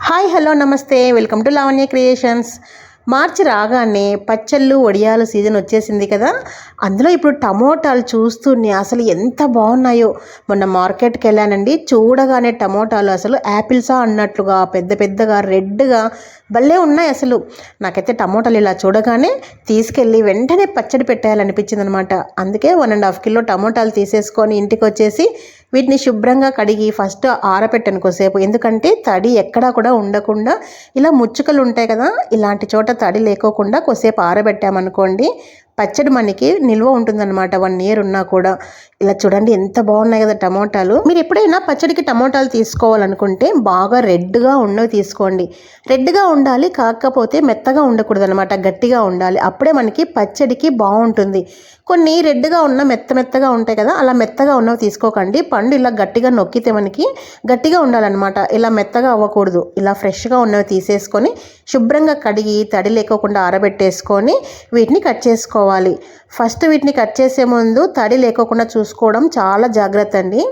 Hi hello నమస్తే welcome to Lavanya creations. మార్చి రాగానే పచ్చళ్ళు వడియాలు సీజన్ వచ్చేసింది కదా. అందులో ఇప్పుడు టమోటాలు చూస్తూనే అసలు ఎంత బాగున్నాయో. మొన్న మార్కెట్కి వెళ్ళానండి, చూడగానే టమోటాలు అసలు యాపిల్సా అన్నట్లుగా పెద్ద పెద్దగా రెడ్గా భలే ఉన్నాయి. అసలు నాకైతే టమోటాలు ఇలా చూడగానే తీసుకెళ్ళి వెంటనే పచ్చడి పెట్టేయాలనిపించింది అనమాట. అందుకే 1.5 కిలో టమోటాలు తీసేసుకొని ఇంటికి వచ్చేసి వీటిని శుభ్రంగా కడిగి ఫస్ట్ ఆరబెట్టాను కొద్దిసేపు. ఎందుకంటే తడి ఎక్కడా కూడా ఉండకుండా, ఇలా ముచ్చుకలు ఉంటాయి కదా, ఇలాంటి చోట తడి లేకోకుండా కొద్దిసేపు ఆరబెట్టామనుకోండి పచ్చడి మనకి నిల్వ ఉంటుందన్నమాట 1 ఇయర్ ఉన్నా కూడా. ఇలా చూడండి ఎంత బాగున్నాయి కదా టమోటాలు. మీరు ఎప్పుడైనా పచ్చడికి టమోటాలు తీసుకోవాలనుకుంటే బాగా రెడ్గా ఉన్నవి తీసుకోండి. రెడ్గా ఉండాలి, కాకపోతే మెత్తగా ఉండకూడదు అనమాట, గట్టిగా ఉండాలి. అప్పుడే మనకి పచ్చడికి బాగుంటుంది. కొన్ని రెడ్గా ఉన్న మెత్తగా ఉంటాయి కదా, అలా మెత్తగా ఉన్నవి తీసుకోకండి. పండు ఇలా గట్టిగా నొక్కితే మనకి గట్టిగా ఉండాలన్నమాట, ఇలా మెత్తగా అవ్వకూడదు. ఇలా ఫ్రెష్గా ఉన్నవి తీసేసుకొని శుభ్రంగా కడిగి తడి లేకోకుండా ఆరబెట్టేసుకొని వీటిని కట్ చేసుకోవాలి. ఫస్ట్ వీటిని కట్ చేసే ముందు తడి లేకోకుండా చూసుకోవడం చాలా జాగ్రత్త అండి.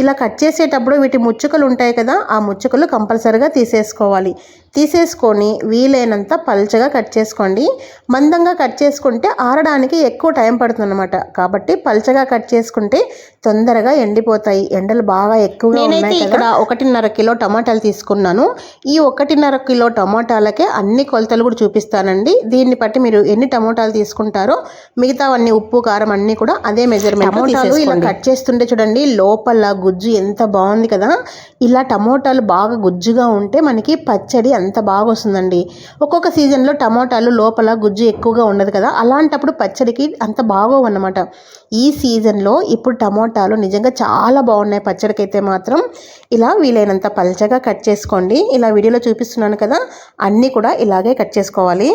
ఇలా కట్ చేసేటప్పుడు వీటి ముచ్చుకలు ఉంటాయి కదా, ఆ ముచ్చుకలు కంపల్సరీగా తీసేసుకోవాలి. తీసేసుకొని వీలైనంత పల్చగా కట్ చేసుకోండి. మందంగా కట్ చేసుకుంటే ఆరడానికి ఎక్కువ టైం పడుతుంది అనమాట. కాబట్టి పల్చగా కట్ చేసుకుంటే తొందరగా ఎండిపోతాయి. ఎండలు బాగా ఎక్కువగా ఉన్నాయి. ఇక్కడ 1.5 కిలో టమాటాలు తీసుకున్నాను. ఈ 1.5 కిలో టమాటాలకే అన్ని కొలతలు కూడా చూపిస్తానండి. దీన్ని బట్టి మీరు ఎన్ని టమోటాలు తీసుకుంటారో మిగతావన్నీ ఉప్పు కారం అన్నీ కూడా అదే మెజర్మెంట్. టమోటాలు ఇలా కట్ చేస్తుంటే చూడండి లోపల గుజ్జు ఎంత బాగుంది కదా. ఇలా టమోటాలు బాగా గుజ్జుగా ఉంటే మనకి పచ్చడి అంత బాగా వస్తుందండి. ఒక్కొక్క సీజన్లో టమోటాలు లోపల గుజ్జు ఎక్కువగా ఉండదు కదా, అలాంటప్పుడు పచ్చడికి అంత బాగోవు అన్నమాట. ఈ సీజన్లో ఇప్పుడు టమోటాలు నిజంగా చాలా బాగున్నాయి. పచ్చడికి అయితే మాత్రం ఇలా వీలైనంత పల్చగా కట్ చేసుకోండి. ఇలా వీడియోలో చూపిస్తున్నాను కదా, అన్నీ కూడా ఇలాగే కట్ చేసుకోవాలి.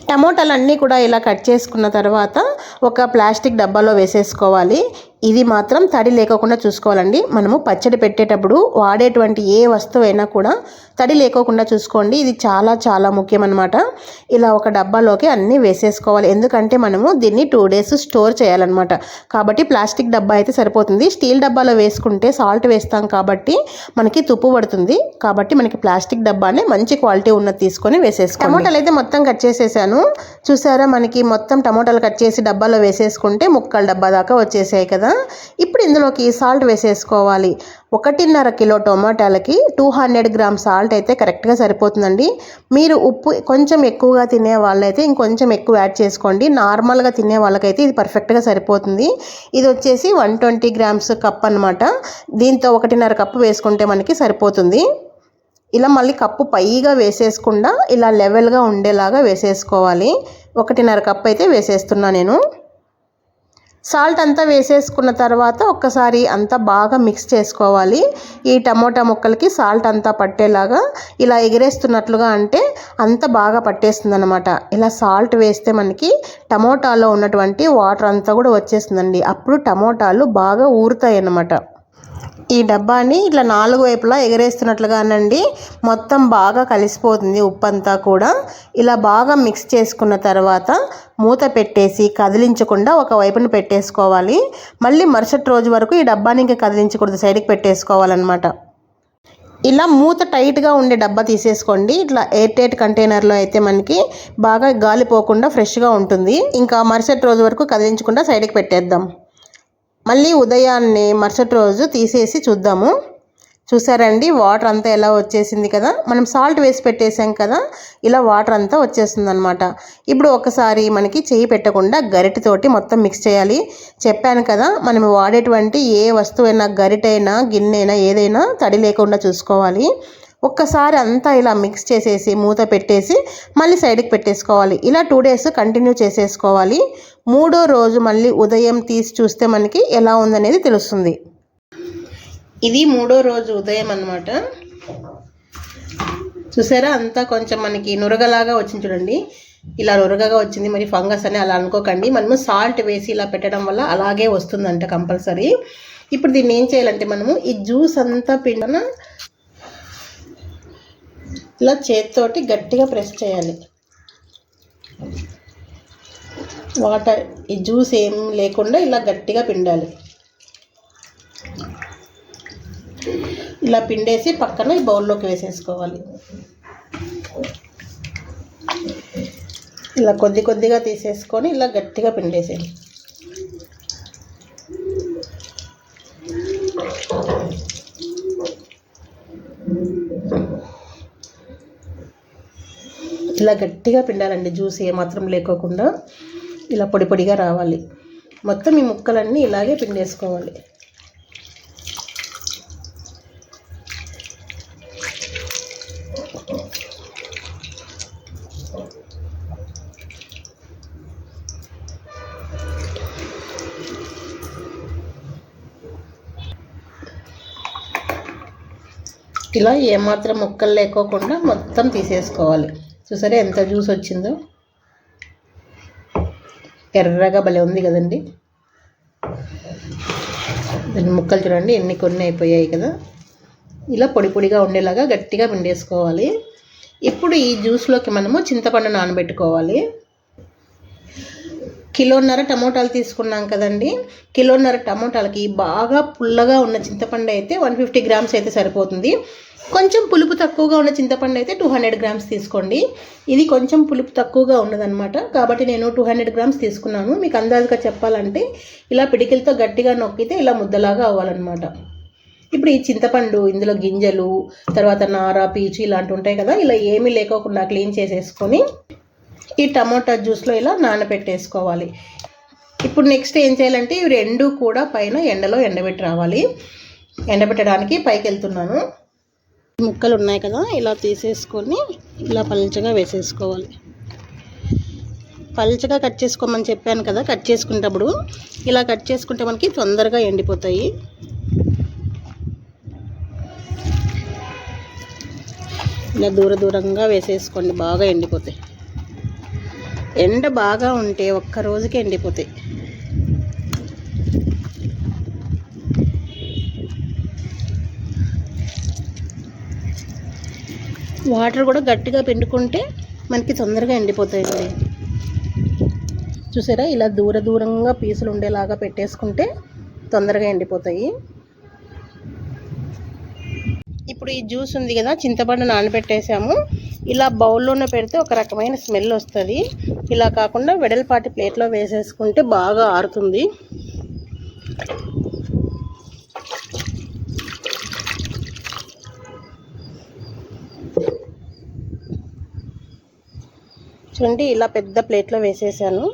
టమోటాలు అన్నీ కూడా ఇలా కట్ చేసుకున్న తర్వాత ఒక ప్లాస్టిక్ డబ్బాలో వేసేసుకోవాలి. ఇది మాత్రం తడి లేకోకుండా చూసుకోవాలండి. మనము పచ్చడి పెట్టేటప్పుడు వాడేటువంటి ఏ వస్తువైనా కూడా తడి లేకోకుండా చూసుకోండి. ఇది చాలా చాలా ముఖ్యం అన్నమాట. ఇలా ఒక డబ్బాలోకి అన్నీ వేసేసుకోవాలి. ఎందుకంటే మనము దీన్ని 2 డేస్ స్టోర్ చేయాలన్నమాట. కాబట్టి ప్లాస్టిక్ డబ్బా అయితే సరిపోతుంది. స్టీల్ డబ్బాలో వేసుకుంటే సాల్ట్ వేస్తాం కాబట్టి మనకి తుప్పు పడుతుంది. కాబట్టి మనకి ప్లాస్టిక్ డబ్బానే మంచి క్వాలిటీ ఉన్నది తీసుకొని వేసేసుకోండి. టమోటాలు అయితే మొత్తం కట్ చేసేసాను. చూసారా, మనకి మొత్తం టమోటాలు కట్ చేసి డబ్బాలో వేసేసుకుంటే ముక్కల డబ్బా దాకా వచ్చేసాయి కదా. ఇప్పుడు ఇందులోకి సాల్ట్ వేసేసుకోవాలి. 1.5 కిలో టొమాటాలకి 200 గ్రామ్ సాల్ట్ అయితే కరెక్ట్గా సరిపోతుందండి. మీరు ఉప్పు కొంచెం ఎక్కువగా తినే వాళ్ళైతే ఇంకొంచెం ఎక్కువ యాడ్ చేసుకోండి. నార్మల్గా తినే వాళ్ళకైతే ఇది పర్ఫెక్ట్గా సరిపోతుంది. ఇది వచ్చేసి 120 గ్రామ్స్ కప్ అనమాట. దీంతో 1.5 కప్పు వేసుకుంటే మనకి సరిపోతుంది. ఇలా మళ్ళీ కప్పు పైగా వేసేసుకుండా ఇలా లెవెల్గా ఉండేలాగా వేసేసుకోవాలి. 1.5 కప్పు అయితే వేసేస్తున్నా నేను. సాల్ట్ అంతా వేసేసుకున్న తర్వాత ఒక్కసారి అంతా బాగా మిక్స్ చేసుకోవాలి. ఈ టమోటా ముక్కలకి సాల్ట్ అంతా పట్టేలాగా ఇలా ఎగిరేస్తున్నట్లుగా అంటే అంత బాగా పట్టేస్తుంది అనమాట. ఇలా సాల్ట్ వేస్తే మనకి టమోటాలో ఉన్నటువంటి వాటర్ అంతా కూడా వచ్చేస్తుందండి. అప్పుడు టమోటాలు బాగా ఊరుతాయి అన్నమాట. ఈ డబ్బాని ఇట్లా 4 వైపులా ఎగరేస్తున్నట్లుగానండి మొత్తం బాగా కలిసిపోతుంది ఉప్పు అంతా కూడా. ఇలా బాగా మిక్స్ చేసుకున్న తర్వాత మూత పెట్టేసి కదిలించకుండా ఒక వైపున పెట్టేసుకోవాలి. మళ్ళీ మరుసటి రోజు వరకు ఈ డబ్బాని ఇంకా కదిలించకూడదు, సైడ్కి పెట్టేసుకోవాలన్నమాట. ఇలా మూత టైట్గా ఉండే డబ్బా తీసేసుకోండి. ఇట్లా ఎయిర్ టైట్ కంటైనర్లో అయితే మనకి బాగా గాలిపోకుండా ఫ్రెష్గా ఉంటుంది. ఇంకా మరుసటి రోజు వరకు కదిలించకుండా సైడ్కి పెట్టేద్దాం. మళ్ళీ ఉదయాన్నే మరుసటి రోజు తీసేసి చూద్దాము. చూసారండి వాటర్ అంతా ఎలా వచ్చేసింది కదా. మనం సాల్ట్ వేసి పెట్టేసాం కదా, ఇలా వాటర్ అంతా వచ్చేస్తుంది అనమాట. ఇప్పుడు ఒకసారి మనకి చెయ్యి పెట్టకుండా గరిటెతోటి మొత్తం మిక్స్ చేయాలి. చెప్పాను కదా, మనం వాడేటువంటి ఏ వస్తువైనా గరిటైనా గిన్నెైనా ఏదైనా తడి లేకుండా చూసుకోవాలి. ఒక్కసారి అంతా ఇలా మిక్స్ చేసేసి మూత పెట్టేసి మళ్ళీ సైడ్కి పెట్టేసుకోవాలి. ఇలా 2 డేస్ కంటిన్యూ చేసేసుకోవాలి. 3వ రోజు మళ్ళీ ఉదయం తీసి చూస్తే మనకి ఎలా ఉందనేది తెలుస్తుంది. ఇది 3వ రోజు ఉదయం అన్నమాట. చూసారా, అంతా కొంచెం మనకి నురగలాగా వచ్చింది చూడండి. ఇలా నురగగా వచ్చింది. మరి ఫంగస్ అని అలా అనుకోకండి, మనము సాల్ట్ వేసి ఇలా పెట్టడం వల్ల అలాగే వస్తుందంట కంపల్సరీ. ఇప్పుడు దీన్ని ఏం చేయాలంటే మనము ఈ జ్యూస్ అంతా పిండిన ఇలా చేతితోటి గట్టిగా ప్రెస్ చేయాలి. వాటర్ ఈ జ్యూస్ ఏం లేకుండా ఇలా గట్టిగా పిండాలి. ఇలా పిండేసి పక్కన ఈ బౌల్లోకి వేసేసుకోవాలి. ఇలా కొద్ది కొద్దిగా తీసేసుకొని ఇలా గట్టిగా పిండేసేయాలి. ఇలా గట్టిగా పిండాలండి, జ్యూస్ ఏమాత్రం లేకోకుండా ఇలా పొడి పొడిగా రావాలి. మొత్తం ఈ ముక్కలన్నీ ఇలాగే పిండేసుకోవాలి. ఇలా ఏమాత్రం ముక్కలు లేకోకుండా మొత్తం తీసేసుకోవాలి. చూసారా ఎంత జ్యూస్ వచ్చిందో, ఎర్రగా భలే ఉంది కదండి. దాని ముక్కలు చూడండి ఎన్ని కొన్ని అయిపోయాయి కదా. ఇలా పొడి పొడిగా ఉండేలాగా గట్టిగా పిండేసుకోవాలి. ఇప్పుడు ఈ జ్యూస్లోకి మనము చింతపండు నానబెట్టుకోవాలి. 1.5 కిలో టమోటాలు తీసుకున్నాం కదండి. 1.5 కిలో టమోటాలకి బాగా పుల్లగా ఉన్న చింతపండు అయితే 150 గ్రామ్స్ అయితే సరిపోతుంది. కొంచెం పులుపు తక్కువగా ఉన్న చింతపండు అయితే 200 గ్రామ్స్ తీసుకోండి. ఇది కొంచెం పులుపు తక్కువగా ఉన్నదనమాట, కాబట్టి నేను 200 గ్రామ్స్ తీసుకున్నాను. మీకు అందాజుగా చెప్పాలంటే ఇలా పిడికిలతో గట్టిగా నొక్కితే ఇలా ముద్దలాగా అవ్వాలన్నమాట. ఇప్పుడు ఈ చింతపండు, ఇందులో గింజలు, తర్వాత నార, పీచు ఇలాంటివి ఉంటాయి కదా, ఇలా ఏమీ లేకోకుండా క్లీన్ చేసేసుకొని ఈ టమోటా జ్యూస్లో ఇలా నానబెట్టేసుకోవాలి. ఇప్పుడు నెక్స్ట్ ఏం చేయాలంటే ఇవి రెండు కూడా పైన ఎండలో ఎండబెట్టి రావాలి. ఎండబెట్టడానికి పైకి వెళ్తున్నాను. ముక్కలు ఉన్నాయి కదా, ఇలా తీసేసుకొని ఇలా పల్చగా వేసేసుకోవాలి. పల్చగా కట్ చేసుకోమని చెప్పాను కదా, కట్ చేసుకునేటప్పుడు ఇలా కట్ చేసుకుంటే మనకి తొందరగా ఎండిపోతాయి. ఇలా దూరంగా వేసేసుకోండి, బాగా ఎండిపోతాయి. ఎండ బాగా ఉంటే ఒక్క రోజుకి ఎండిపోతాయి. వాటర్ కూడా గట్టిగా పిండుకుంటే మనకి తొందరగా ఎండిపోతాయండి. చూసారా ఇలా దూరంగా పీసులు ఉండేలాగా పెట్టేసుకుంటే తొందరగా ఎండిపోతాయి. ఇప్పుడు ఈ జ్యూస్ ఉంది కదా, చింతపండు నానబెట్టేసాము. ఇలా బౌల్లోనే పెడితే ఒక రకమైన స్మెల్ వస్తుంది. ఇలా కాకుండా వెడల్పాటి ప్లేట్లో వేసేసుకుంటే బాగా ఆరుతుంది. చూడండి ఇలా పెద్ద ప్లేట్లో వేసేసాను.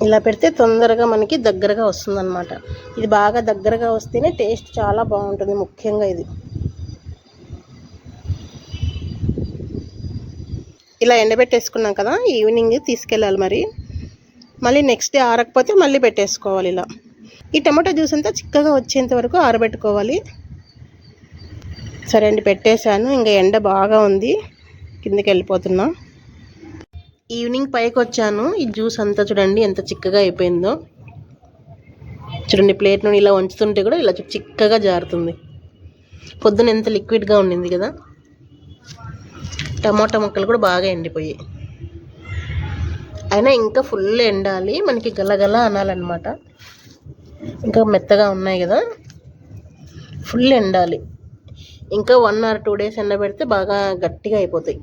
ఇలా పెడితే తొందరగా మనకి దగ్గరగా వస్తుందన్నమాట. ఇది బాగా దగ్గరగా వస్తేనే టేస్ట్ చాలా బాగుంటుంది. ముఖ్యంగా ఇది ఇలా ఎండబెట్టేసుకున్నాం కదా, ఈవినింగ్ తీసుకెళ్ళాలి. మళ్ళీ నెక్స్ట్ డే ఆరకపోతే మళ్ళీ పెట్టేసుకోవాలి. ఇలా ఈ టమాటా జ్యూస్ అంతా చిక్కగా వచ్చేంత వరకు ఆరబెట్టుకోవాలి. సరే అండి, పెట్టేశాను. ఇంకా ఎండ బాగా ఉంది, కిందకి వెళ్ళిపోతున్నా. ఈవినింగ్ పైకి వచ్చాను. ఈ జ్యూస్ అంతా చూడండి ఎంత చిక్కగా అయిపోయిందో. చూడండి ప్లేట్ నుండి ఇలా వంచుతుంటే కూడా ఇలా చిక్కగా జారుతుంది. పొద్దున ఎంత లిక్విడ్గా ఉండింది కదా. టమాటా ముక్కలు కూడా బాగా ఎండిపోయాయి. అయినా ఇంకా ఫుల్ ఎండాలి, మనకి గలగల అనాలన్నమాట. ఇంకా మెత్తగా ఉన్నాయి కదా, ఫుల్ ఎండాలి. ఇంకా 1 or 2 days ఎండబెడితే బాగా గట్టిగా అయిపోతాయి.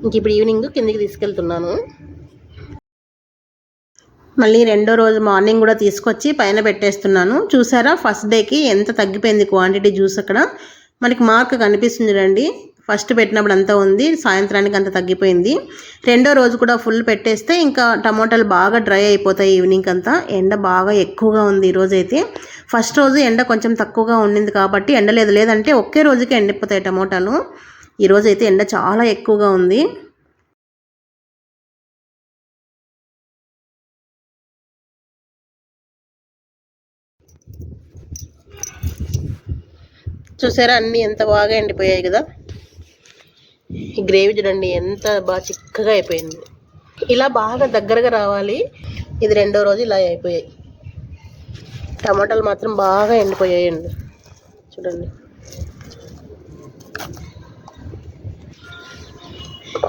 ఇంక ఇప్పుడు ఈవినింగ్ కిందికి తీసుకెళ్తున్నాను. మళ్ళీ రెండో రోజు మార్నింగ్ కూడా తీసుకొచ్చి పైన పెట్టేస్తున్నాను. చూసారా ఫస్ట్ డేకి ఎంత తగ్గిపోయింది క్వాంటిటీ జ్యూస్. అక్కడ మనకి మార్క్ కనిపిస్తుంది రండి. ఫస్ట్ పెట్టినప్పుడు అంతా ఉంది, సాయంత్రానికి అంత తగ్గిపోయింది. రెండో రోజు కూడా ఫుల్ పెట్టేస్తే ఇంకా టమోటాలు బాగా డ్రై అయిపోతాయి ఈవినింగ్ అంతా. ఎండ బాగా ఎక్కువగా ఉంది ఈరోజు అయితే. ఫస్ట్ రోజు ఎండ కొంచెం తక్కువగా ఉండింది కాబట్టి ఎండలేదు, లేదంటే ఒకే రోజుకి ఎండిపోతాయి టమోటాలు. ఈరోజు అయితే ఎండ చాలా ఎక్కువగా ఉంది. చూసారా అన్నీ ఎంత బాగా ఎండిపోయాయి కదా. ఈ గ్రేవీ చూడండి ఎంత బాగా చిక్కగా అయిపోయింది. ఇలా బాగా దగ్గరగా రావాలి. ఇది రెండో రోజు ఇలా అయిపోయాయి. టమాటాలు మాత్రం బాగా ఎండిపోయాయండి చూడండి.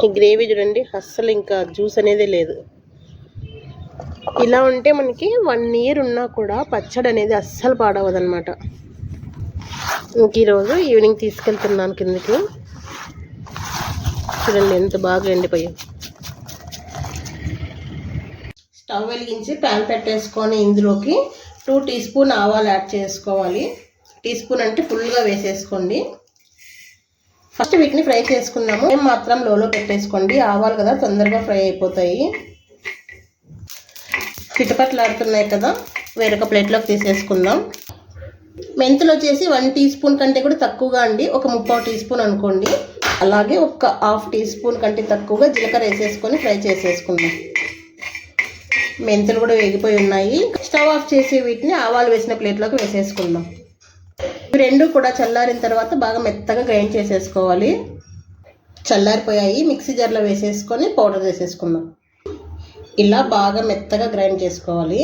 ఈ గ్రేవీ చూడండి అస్సలు ఇంకా జ్యూస్ అనేది లేదు. ఇలా ఉంటే మనకి 1 ఇయర్ ఉన్నా కూడా పచ్చడి అనేది అస్సలు పాడవదనమాట. ఇంక ఈరోజు ఈవినింగ్ తీసుకెళ్తున్నాను కిందకి. చూడండి ఎంత బాగా ఎండిపోయాయి. స్టవ్ వెలిగించి ప్యాన్ పెట్టేసుకొని ఇందులోకి 2 టీ స్పూన్ ఆవాలు యాడ్ చేసుకోవాలి. టీ స్పూన్ అంటే ఫుల్గా వేసేసుకోండి. ఫస్ట్ వీటిని ఫ్రై చేసుకున్నాము. మేము మాత్రం లోలో పెట్టేసుకోండి, ఆవాలు కదా తొందరగా ఫ్రై అయిపోతాయి. చిటపట్లాడుతున్నాయి కదా, వేరొక ప్లేట్లోకి తీసేసుకుందాం. మెంతులు వచ్చేసి 1 టీ స్పూన్ కంటే కూడా తక్కువగా అండి, ఒక 3/4 టీ స్పూన్ అనుకోండి. అలాగే ఒక 1/2 టీ స్పూన్ కంటే తక్కువగా జీలకర్ర వేసేసుకొని ఫ్రై చేసేసుకుందాం. మెంతులు కూడా వేగిపోయి ఉన్నాయి. స్టవ్ ఆఫ్ చేసి వీటిని ఆవాలు వేసిన ప్లేట్లోకి వేసేసుకుందాం. ఇవి రెండు కూడా చల్లారిన తర్వాత బాగా మెత్తగా గ్రైండ్ చేసేసుకోవాలి. చల్లారిపోయాయి. మిక్సీ జార్లో వేసేసుకొని పౌడర్ చేసేసుకుందాం. ఇలా బాగా మెత్తగా గ్రైండ్ చేసుకోవాలి.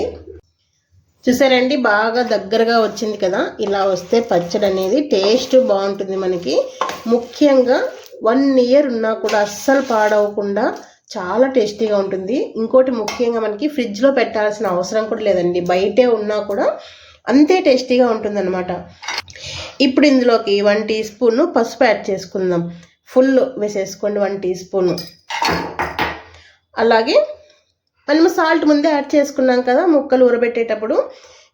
చూసారండి, బాగా దగ్గరగా వచ్చింది కదా. ఇలా వస్తే పచ్చడి అనేది టేస్ట్ బాగుంటుంది మనకి. ముఖ్యంగా 1 ఇయర్ ఉన్నా కూడా అస్సలు పాడవకుండా చాలా టేస్టీగా ఉంటుంది. ఇంకోటి ముఖ్యంగా మనకి ఫ్రిడ్జ్లో పెట్టాల్సిన అవసరం కూడా లేదండి, బయటే ఉన్నా కూడా అంతే టేస్టీగా ఉంటుంది అనమాట. ఇప్పుడు ఇందులోకి 1 టీ స్పూన్ పసుపు యాడ్ చేసుకుందాం. ఫుల్ వేసేసుకోండి 1 టీ స్పూన్. అలాగే మనం సాల్ట్ ముందే యాడ్ చేసుకున్నాం కదా ముక్కలు ఊరబెట్టేటప్పుడు.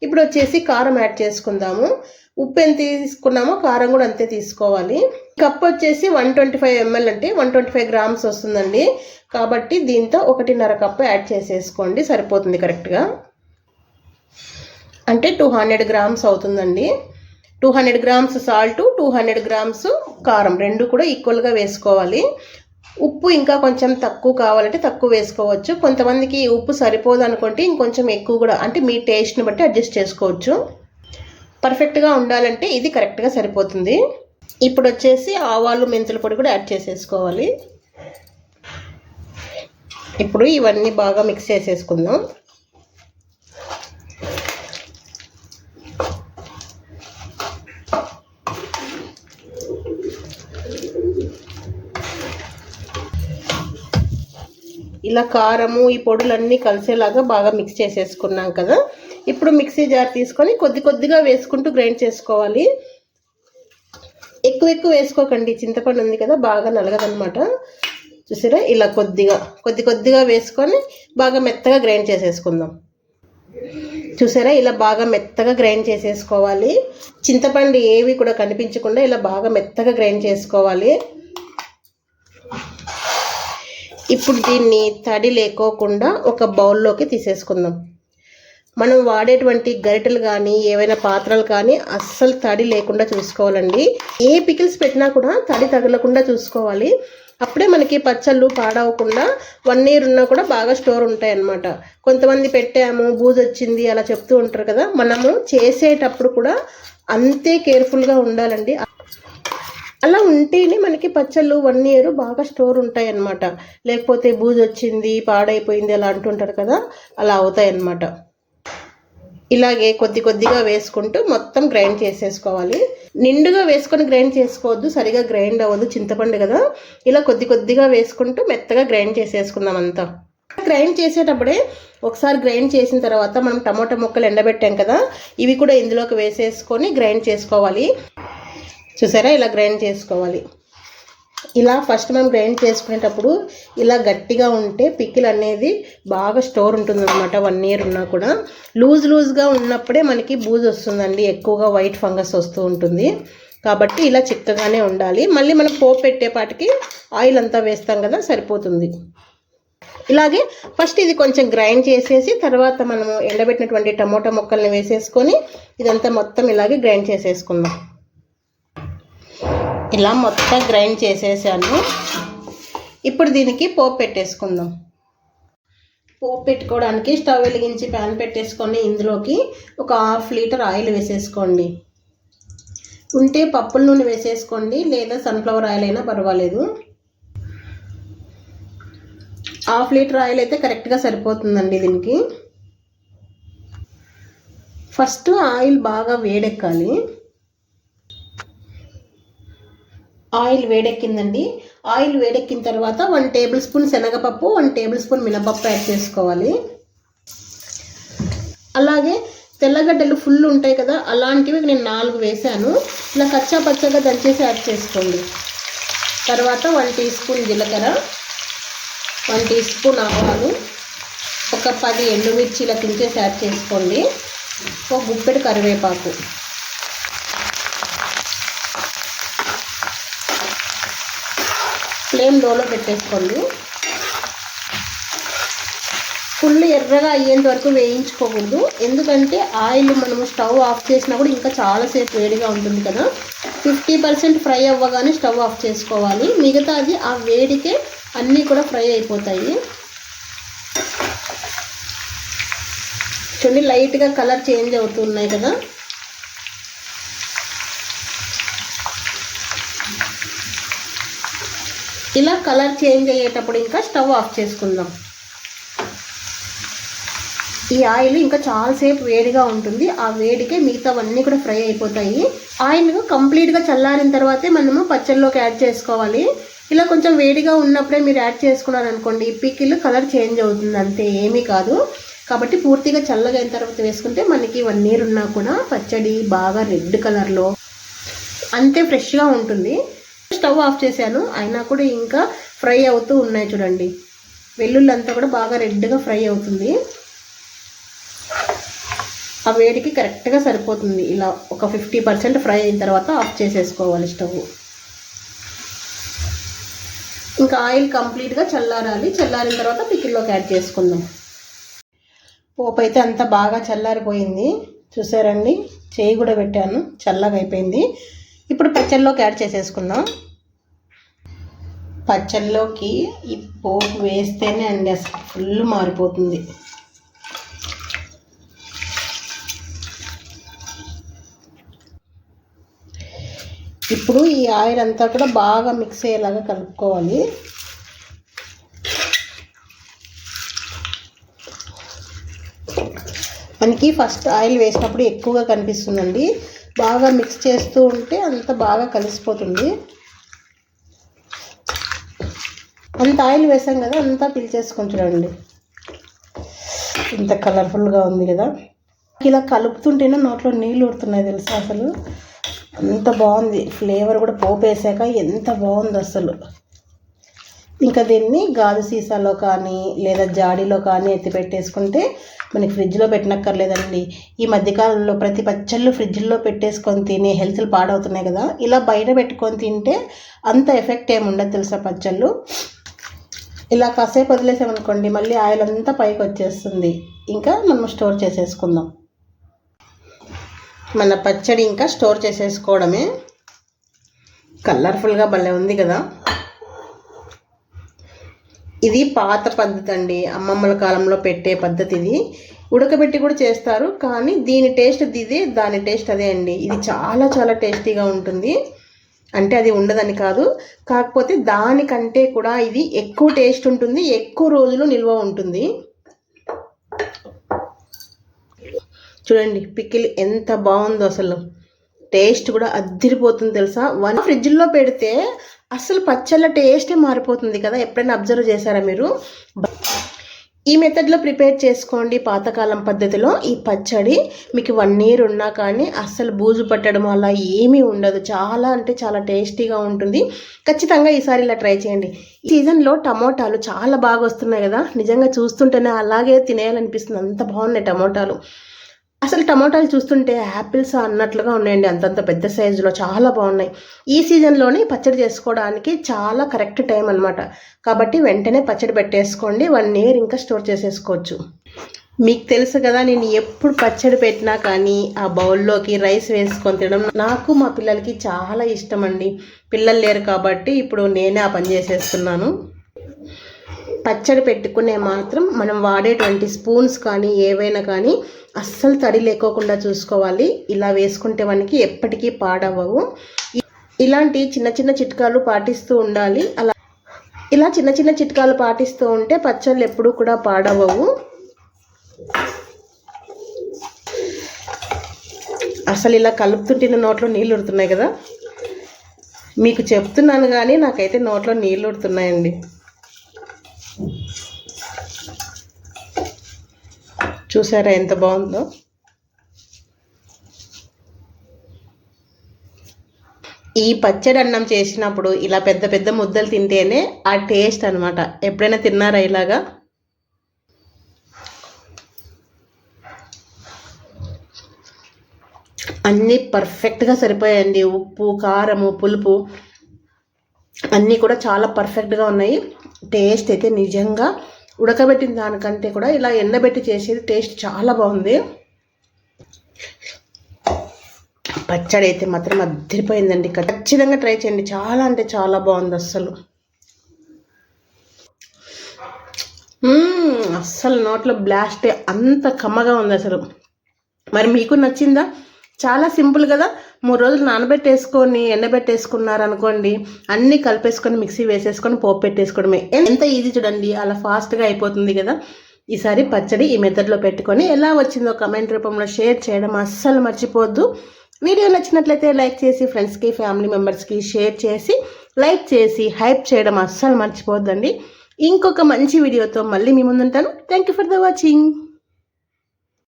ఇప్పుడు వచ్చేసి కారం యాడ్ చేసుకుందాము. ఉప్పు ఎంత తీసుకున్నామో కారం కూడా అంతే తీసుకోవాలి. కప్ వచ్చేసి 125 ml అంటే 125 గ్రామ్స్ వస్తుందండి. కాబట్టి దీంతో 1.5 కప్పు యాడ్ చేసేసుకోండి, సరిపోతుంది కరెక్ట్గా. అంటే 200 గ్రామ్స్ అవుతుందండి. 200 గ్రామ్స్ సాల్ట్, 200 గ్రామ్స్ కారం రెండు కూడా ఈక్వల్గా వేసుకోవాలి. ఉప్పు ఇంకా కొంచెం తక్కువ కావాలంటే తక్కువ వేసుకోవచ్చు. కొంతమందికి ఉప్పు సరిపోదు అనుకుంటే ఇంకొంచెం ఎక్కువ కూడా, అంటే మీ టేస్ట్ని బట్టి అడ్జస్ట్ చేసుకోవచ్చు. పర్ఫెక్ట్గా ఉండాలంటే ఇది కరెక్ట్గా సరిపోతుంది. ఇప్పుడు వచ్చేసి ఆవాలు మెంతుల పొడి కూడా యాడ్ చేసేసుకోవాలి. ఇప్పుడు ఇవన్నీ బాగా మిక్స్ చేసేసుకుందాం. ఇలా కారము ఈ పొడులన్నీ కలిసేలాగా బాగా మిక్స్ చేసేసుకున్నాం కదా. ఇప్పుడు మిక్సీ జార్ తీసుకొని కొద్దిగా వేసుకుంటూ గ్రైండ్ చేసుకోవాలి. ఎక్కువ వేసుకోకండి, చింతపండు ఉంది కదా బాగా నలగదనమాట. చూసారా, ఇలా కొద్దిగా వేసుకొని బాగా మెత్తగా గ్రైండ్ చేసేసుకుందాం. చూసారా, ఇలా బాగా మెత్తగా గ్రైండ్ చేసేసుకోవాలి. చింతపండు ఏవి కూడా కనిపించకుండా ఇలా బాగా మెత్తగా గ్రైండ్ చేసుకోవాలి. ఇప్పుడు దీన్ని తడి లేకోకుండా ఒక బౌల్లోకి తీసేసుకుందాం. మనం వాడేటువంటి గరిటెలు కానీ ఏవైనా పాత్రలు కానీ అస్సలు తడి లేకుండా చూసుకోవాలండి. ఏ పికిల్స్ పెట్టినా కూడా తడి తగలకుండా చూసుకోవాలి. అప్పుడే మనకి పచ్చళ్ళు పాడవకుండా 1 ఇయర్ ఉన్నా కూడా బాగా స్టోర్ ఉంటాయి అన్నమాట. కొంతమంది పెట్టాము బూజు వచ్చింది అలా చెప్తూ ఉంటారు కదా. మనము చేసేటప్పుడు కూడా అంతే కేర్ఫుల్గా ఉండాలండి. అలా ఉంటేనే మనకి పచ్చళ్ళు 1 ఇయర్ బాగా స్టోర్ ఉంటాయి అన్నమాట. లేకపోతే బూజు వచ్చింది పాడైపోయింది అలా అంటుంటారు కదా, అలా అవుతాయి అన్నమాట. ఇలాగే కొద్దిగా వేసుకుంటూ మొత్తం గ్రైండ్ చేసేసుకోవాలి. నిండుగా వేసుకొని గ్రైండ్ చేసుకోవద్దు, సరిగా గ్రైండ్ అవ్వదు, చింతపండు కదా. ఇలా కొద్దిగా వేసుకుంటూ మెత్తగా గ్రైండ్ చేసేసుకుందాం అంతా. గ్రైండ్ చేసేటప్పుడే ఒకసారి గ్రైండ్ చేసిన తర్వాత మనం టమోటా ముక్కలు ఎండబెట్టాం కదా, ఇవి కూడా ఇందులోకి వేసేసుకొని గ్రైండ్ చేసుకోవాలి. చూసారా, ఇలా గ్రైండ్ చేసుకోవాలి. ఇలా ఫస్ట్ మనం గ్రైండ్ చేసుకునేటప్పుడు ఇలా గట్టిగా ఉంటే పికిల్ అనేది బాగా స్టోర్ ఉంటుంది అనమాట. 1 ఇయర్ ఉన్నా కూడా లూజ్గా ఉన్నప్పుడే మనకి బూజు వస్తుందండి, ఎక్కువగా వైట్ ఫంగస్ వస్తూ ఉంటుంది. కాబట్టి ఇలా చిక్కగానే ఉండాలి. మళ్ళీ మనం పోపు పెట్టేపాటికి ఆయిల్ అంతా వేస్తాం కదా, సరిపోతుంది. ఇలాగే ఫస్ట్ ఇది కొంచెం గ్రైండ్ చేసేసి తర్వాత మనము ఎండబెట్టినటువంటి టమోటా ముక్కల్ని వేసేసుకొని ఇదంతా మొత్తం ఇలాగే గ్రైండ్ చేసేసుకుందాం. ఇలా మొత్తం గ్రైండ్ చేసేసాను. ఇప్పుడు దీనికి పోపు పెట్టేసుకుందాం. పోపు పెట్టుకోవడానికి స్టవ్ వెలిగించి ప్యాన్ పెట్టేసుకొని ఇందులోకి ఒక 1/2 లీటర్ ఆయిల్ వేసేసుకోండి. ఉంటే పప్పుల నూనె వేసేసుకోండి, లేదా సన్ఫ్లవర్ ఆయిల్ అయినా పర్వాలేదు. 1/2 లీటర్ ఆయిల్ అయితే కరెక్ట్గా సరిపోతుందండి దీనికి. ఫస్ట్ ఆయిల్ బాగా వేడెక్కాలి. ఆయిల్ వేడెక్కిందండి. ఆయిల్ వేడెక్కిన తర్వాత 1 టేబుల్ స్పూన్ శనగపప్పు, 1 టేబుల్ స్పూన్ మినపప్పు యాడ్ చేసుకోవాలి. అలాగే తెల్లగడ్డలు ఫుల్ ఉంటాయి కదా, అలాంటివి నేను 4 వేసాను. ఇలా కచ్చా పచ్చగా దంచేసి యాడ్ చేసుకోండి. తర్వాత 1 టీ స్పూన్ జీలకర్ర, 1 టీ స్పూన్ ఆవాలు, ఒక 10 ఎండుమిర్చి ఇలా తుంచేసి యాడ్ చేసుకోండి. ఒక గుప్పెడు కరివేపాకు. ఫ్లేమ్ లోలో పెట్టేసుకోండి. ఫుల్ ఎర్రగా అయ్యేంత వరకు వేయించుకోకూడదు, ఎందుకంటే ఆయిల్ మనము స్టవ్ ఆఫ్ చేసినా కూడా ఇంకా చాలాసేపు వేడిగా ఉంటుంది కదా. 50% ఫ్రై అవ్వగానే స్టవ్ ఆఫ్ చేసుకోవాలి, మిగతాది ఆ వేడికే అన్నీ కూడా ఫ్రై అయిపోతాయి. చూడండి లైట్గా కలర్ చేంజ్ అవుతున్నాయి కదా. ఇలా కలర్ చేంజ్ అయ్యేటప్పుడు ఇంకా స్టవ్ ఆఫ్ చేసుకుందాం. ఈ ఆయిల్ ఇంకా చాలాసేపు వేడిగా ఉంటుంది, ఆ వేడికే మిగతావన్నీ కూడా ఫ్రై అయిపోతాయి. ఆయిల్ కంప్లీట్గా చల్లారిన తర్వాతే మనము పచ్చళ్ళలోకి యాడ్ చేసుకోవాలి. ఇలా కొంచెం వేడిగా ఉన్నప్పుడే మీరు యాడ్ చేసుకున్నారనుకోండి, పికిల్ కలర్ చేంజ్ అవుతుంది, అంతే, ఏమీ కాదు. కాబట్టి పూర్తిగా చల్లగా అయిన తర్వాత వేసుకుంటే మనకి 1 ఇయర్ ఉన్నా కూడా పచ్చడి బాగా రెడ్ కలర్లో అంతే ఫ్రెష్గా ఉంటుంది. స్టవ్ ఆఫ్ చేశాను, అయినా కూడా ఇంకా ఫ్రై అవుతూ ఉన్నాయి చూడండి. వెల్లుల్లి అంతా కూడా బాగా రెడ్గా ఫ్రై అవుతుంది. ఆ వేడికి కరెక్ట్గా సరిపోతుంది. ఇలా ఒక 50% ఫ్రై అయిన తర్వాత ఆఫ్ చేసేసుకోవాలి స్టవ్. ఇంకా ఆయిల్ కంప్లీట్గా చల్లారాలి. చల్లారిన తర్వాత పికిల్లోకి యాడ్ చేసుకుందాం. పోపు అయితే అంతా బాగా చల్లారిపోయింది, చూసారండి. చేయి కూడా పెట్టాను, చల్లగా అయిపోయింది. ఇప్పుడు పచ్చళ్ళలోకి యాడ్ చేసేసుకుందాం. పచ్చళ్ళలోకి ఈ పోపు వేస్తేనే అండి అసలు ఫుల్ మారిపోతుంది. ఇప్పుడు ఈ ఆయిల్ అంతా కూడా బాగా మిక్స్ అయ్యేలాగా కలుపుకోవాలి. మనకి ఫస్ట్ ఆయిల్ వేసినప్పుడు ఎక్కువగా కనిపిస్తుందండి, బాగా మిక్స్ చేస్తూ ఉంటే అంత బాగా కలిసిపోతుంది. అంత ఆయిల్ వేసాం కదా, అంతా పీల్చేసుకుంటారండి. ఇంత కలర్ఫుల్గా ఉంది కదా. ఇలా కలుపుతుంటేనే నోట్లో నీళ్ళు ఊరుతున్నాయి తెలుసా. అసలు అంత బాగుంది ఫ్లేవర్ కూడా, పోపు వేసాక ఎంత బాగుంది అసలు. ఇంకా దీన్ని గాజు సీసాలో కానీ లేదా జాడీలో కానీ ఎత్తి పెట్టేసుకుంటే మనకి ఫ్రిడ్జ్లో పెట్టనక్కర్లేదండి. ఈ మధ్యకాలంలో ప్రతి పచ్చళ్ళు ఫ్రిడ్జ్లో పెట్టేసుకొని తిని హెల్త్లు పాడవుతున్నాయి కదా. ఇలా బయట పెట్టుకొని తింటే అంత ఎఫెక్ట్ ఏమి ఉండదు తెలుసా పచ్చళ్ళు. ఇలా కాసేపు వదిలేసామనుకోండి మళ్ళీ ఆయిల్ అంతా పైకి వచ్చేస్తుంది. ఇంకా మనం స్టోర్ చేసేసుకుందాం. మన పచ్చడి ఇంకా స్టోర్ చేసేసుకోవడమే. కలర్ఫుల్గా భలే ఉంది కదా. ఇది పాత పద్ధతి అండి, అమ్మమ్మల కాలంలో పెట్టే పద్ధతి. ఇది ఉడకబెట్టి కూడా చేస్తారు, కానీ దీని టేస్ట్ ఇదే, దాని టేస్ట్ అదే అండి. ఇది చాలా చాలా టేస్టీగా ఉంటుంది. అంటే అది ఉండదని కాదు, కాకపోతే దానికంటే కూడా ఇది ఎక్కువ టేస్ట్ ఉంటుంది, ఎక్కువ రోజులు నిల్వ ఉంటుంది. చూడండి పికిల్ ఎంత బాగుందో అసలు. టేస్ట్ కూడా అద్దిరిపోతుంది తెలుసా. ఫ్రిడ్జ్లో పెడితే అసలు పచ్చళ్ళ టేస్టే మారిపోతుంది కదా. ఎప్పుడైనా అబ్జర్వ్ చేశారా మీరు? ఈ మెథడ్లో ప్రిపేర్ చేసుకోండి పాతకాలం పద్ధతిలో. ఈ పచ్చడి మీకు 1 ఇయర్ ఉన్నా కానీ అస్సలు బూజు పట్టడం అలా ఏమీ ఉండదు. చాలా అంటే చాలా టేస్టీగా ఉంటుంది. ఖచ్చితంగా ఈసారి ఇలా ట్రై చేయండి. ఈ సీజన్లో టమోటాలు చాలా బాగా వస్తున్నాయి కదా, నిజంగా చూస్తుంటేనే అలాగే తినేయాలనిపిస్తుంది, అంత బాగున్నాయి టమోటాలు. అసలు టమోటాలు చూస్తుంటే యాపిల్స్ అన్నట్లుగా ఉన్నాయండి, అంతంత పెద్ద సైజులో చాలా బాగున్నాయి. ఈ సీజన్లోనే పచ్చడి చేసుకోవడానికి చాలా కరెక్ట్ టైం అనమాట. కాబట్టి వెంటనే పచ్చడి పెట్టేసుకోండి, 1 ఇయర్ ఇంకా స్టోర్ చేసేసుకోవచ్చు. మీకు తెలుసు కదా, నేను ఎప్పుడు పచ్చడి పెట్టినా కానీ ఆ బౌల్లోకి రైస్ వేసుకొని తినడం నాకు మా పిల్లలకి చాలా ఇష్టం అండి. పిల్లలు లేరు కాబట్టి ఇప్పుడు నేనే ఆ పని చేసేస్తున్నాను. పచ్చడి పెట్టుకునే మాత్రం మనం వాడేటువంటి స్పూన్స్ కానీ ఏవైనా కానీ అస్సలు తడి లేకోకుండా చూసుకోవాలి. ఇలా వేసుకుంటే మనకి ఎప్పటికీ పాడవవు. ఇలాంటి చిన్న చిన్న చిట్కాలు పాటిస్తూ ఉండాలి. ఇలా చిన్న చిన్న చిట్కాలు పాటిస్తూ ఉంటే పచ్చళ్ళు ఎప్పుడూ కూడా పాడవవు. అసలు ఇలా కలుపుతుంటే నోట్లో నీళ్ళు ఉడుతున్నాయి కదా. మీకు చెప్తున్నాను కానీ నాకైతే నోట్లో నీళ్ళు ఉడుతున్నాయండి. చూసారా ఎంత బాగుందో. ఈ పచ్చడి అన్నం చేసినప్పుడు ఇలా పెద్ద పెద్ద ముద్దలు తింటేనే ఆ టేస్ట్ అనమాట. ఎప్పుడైనా తిన్నారా ఇలాగా? అన్నీ పర్ఫెక్ట్గా సరిపోయాయండి. ఉప్పు, కారము, పులుపు అన్నీ కూడా చాలా పర్ఫెక్ట్గా ఉన్నాయి. టేస్ట్ అయితే నిజంగా ఉడకబెట్టిన దానికంటే కూడా ఇలా ఎండబెట్టి చేసేది టేస్ట్ చాలా బాగుంది. పచ్చడి అయితే మాత్రం అద్దరిపోయిందండి. ఖచ్చితంగా ట్రై చేయండి. చాలా అంటే చాలా బాగుంది అస్సలు. అస్సలు నోట్లో బ్లాస్ట్ అంత కమ్మగా ఉంది అసలు. మరి మీకు నచ్చిందా? చాలా సింపుల్ కదా. 3 రోజులు నానబెట్టేసుకొని ఎండబెట్టేసుకున్నారనుకోండి, అన్నీ కలిపేసుకొని మిక్సీ వేసేసుకొని పోపు పెట్టేసుకోవడమే. ఎంత ఈజీ చూడండి, అలా ఫాస్ట్గా అయిపోతుంది కదా. ఈసారి పచ్చడి ఈ మెథడ్లో పెట్టుకొని ఎలా వచ్చిందో కమెంట్ రూపంలో షేర్ చేయడం అస్సలు మర్చిపోవద్దు. వీడియో నచ్చినట్లయితే లైక్ చేసి ఫ్రెండ్స్కి, ఫ్యామిలీ మెంబర్స్కి షేర్ చేసి, లైక్ చేసి హైప్ చేయడం అస్సలు మర్చిపోవద్దండి. ఇంకొక మంచి వీడియోతో మళ్ళీ మీ ముందుంటాను. Thank you for the watching.